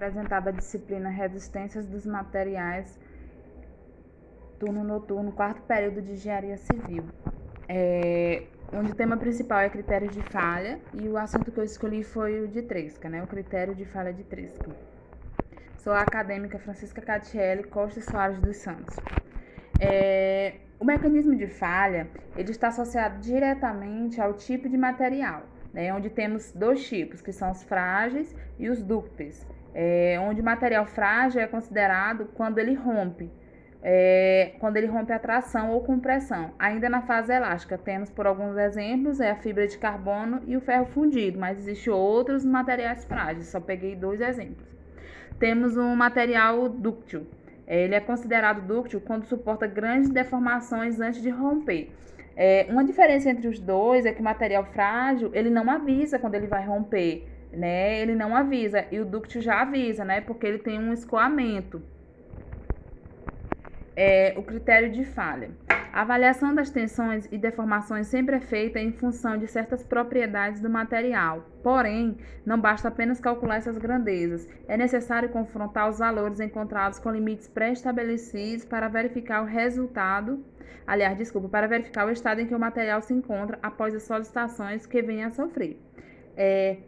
apresentada a disciplina Resistências dos Materiais, turno noturno, quarto período de Engenharia Civil, onde o tema principal é critérios de falha, e o assunto que eu escolhi foi o de Tresca, né? O critério de falha de Tresca. Sou a acadêmica Francisca Catiele Costa Soares dos Santos. O mecanismo de falha, ele está associado diretamente ao tipo de material, né, onde temos dois tipos, que são os frágeis e os dúcteis, onde o material frágil é considerado quando ele rompe a tração ou compressão. Ainda na fase elástica, temos por alguns exemplos a fibra de carbono e o ferro fundido, mas existem outros materiais frágeis, só peguei 2 exemplos. Temos um material dúctil. Ele é considerado dúctil quando suporta grandes deformações antes de romper. Uma diferença entre os dois é que o material frágil, ele não avisa quando ele vai romper, né? Ele não avisa, e o dúctil já avisa, né? Porque ele tem um escoamento. O critério de falha. A avaliação das tensões e deformações sempre é feita em função de certas propriedades do material. Porém, não basta apenas calcular essas grandezas. É necessário confrontar os valores encontrados com limites pré-estabelecidos para verificar para verificar o estado em que o material se encontra após as solicitações que venha a sofrer.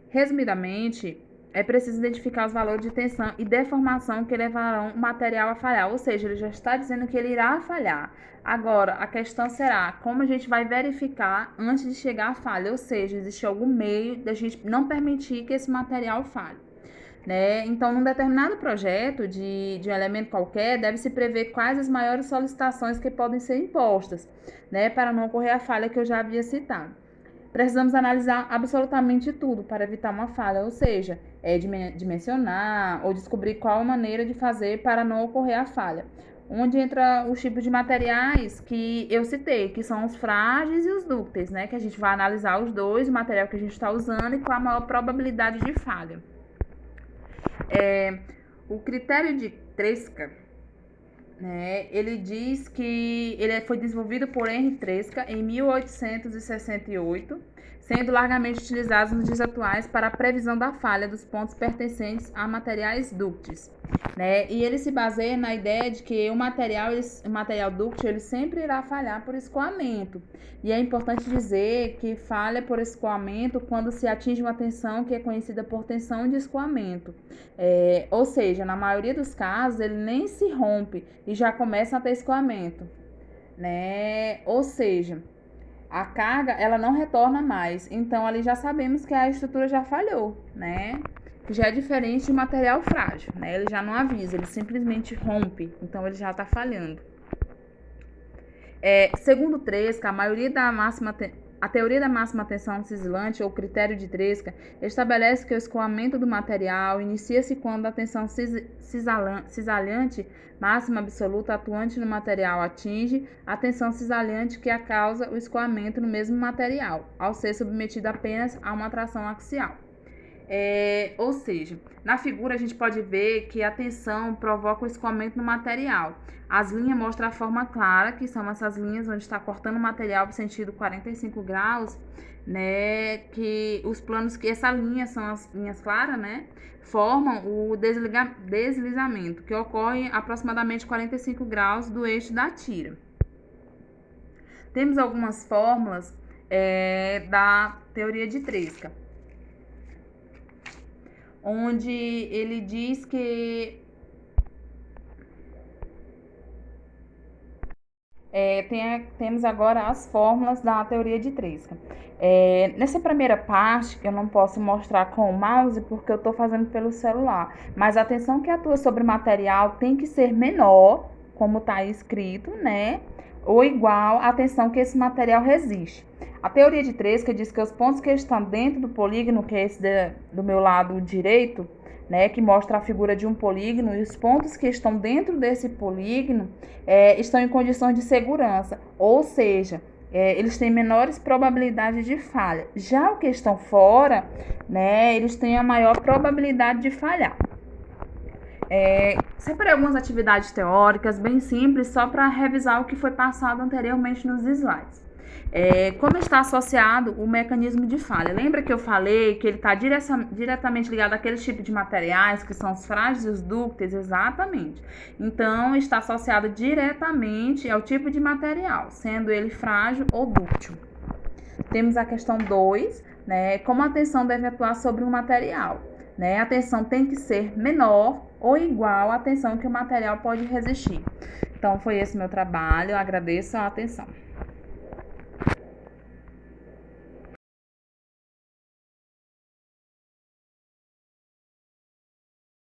Resumidamente, é preciso identificar os valores de tensão e deformação que levarão o material a falhar, ou seja, ele já está dizendo que ele irá falhar. Agora, a questão será como a gente vai verificar antes de chegar à falha, ou seja, existe algum meio da gente não permitir que esse material falhe, né? Então, num determinado projeto de um elemento qualquer, deve-se prever quais as maiores solicitações que podem ser impostas, né, para não ocorrer a falha que eu já havia citado. Precisamos analisar absolutamente tudo para evitar uma falha, ou seja, dimensionar ou descobrir qual a maneira de fazer para não ocorrer a falha. Onde entra os tipos de materiais que eu citei, que são os frágeis e os dúcteis, né? Que a gente vai analisar os dois, o material que a gente está usando e qual a maior probabilidade de falha. O critério de Tresca, né, ele diz que ele foi desenvolvido por Henri Tresca em 1868, sendo largamente utilizado nos dias atuais para a previsão da falha dos pontos pertencentes a materiais dúcteis, né? E ele se baseia na ideia de que o material dúctil ele sempre irá falhar por escoamento. E é importante dizer que falha por escoamento quando se atinge uma tensão que é conhecida por tensão de escoamento. Ou seja, na maioria dos casos, ele nem se rompe e já começa a ter escoamento, né? Ou seja, a carga ela não retorna mais. Então, ali já sabemos que a estrutura já falhou, né? Que já é diferente de material frágil, né? Ele já não avisa, ele simplesmente rompe. Então, ele já está falhando. Segundo Tresca, a teoria da máxima tensão cisalante, ou critério de Tresca, estabelece que o escoamento do material inicia-se quando a tensão cisalhante máxima absoluta atuante no material atinge a tensão cisalhante que causa o escoamento no mesmo material, ao ser submetido apenas a uma tração axial. Ou seja, na figura a gente pode ver que a tensão provoca o escoamento no material. As linhas mostram a forma clara, que são essas linhas onde está cortando o material no sentido 45 graus, né? Que os planos, que essa linha são as linhas claras, né? Formam o deslizamento, que ocorre aproximadamente 45 graus do eixo da tira. Temos algumas fórmulas da teoria de Tresca, onde ele diz que temos agora as fórmulas da teoria de Tresca. Nessa primeira parte, eu não posso mostrar com o mouse porque eu estou fazendo pelo celular, mas a tensão que atua sobre o material tem que ser menor, como está escrito, né? Ou igual à tensão que esse material resiste. A teoria de Tresca diz que os pontos que estão dentro do polígono, que é esse do meu lado direito, né, que mostra a figura de um polígono, e os pontos que estão dentro desse polígono estão em condições de segurança, ou seja, eles têm menores probabilidades de falha. Já os que estão fora, né, eles têm a maior probabilidade de falhar. Separei algumas atividades teóricas bem simples, só para revisar o que foi passado anteriormente nos slides. Como está associado o mecanismo de falha? Lembra que eu falei que ele está diretamente ligado àqueles tipos de materiais que são os frágeis e os dúcteis? Exatamente. Então, está associado diretamente ao tipo de material, sendo ele frágil ou dúctil. Temos a questão 2, né? Como a tensão deve atuar sobre um material, né? A tensão tem que ser menor ou igual à tensão que o material pode resistir. Então, foi esse meu trabalho. Eu agradeço a atenção.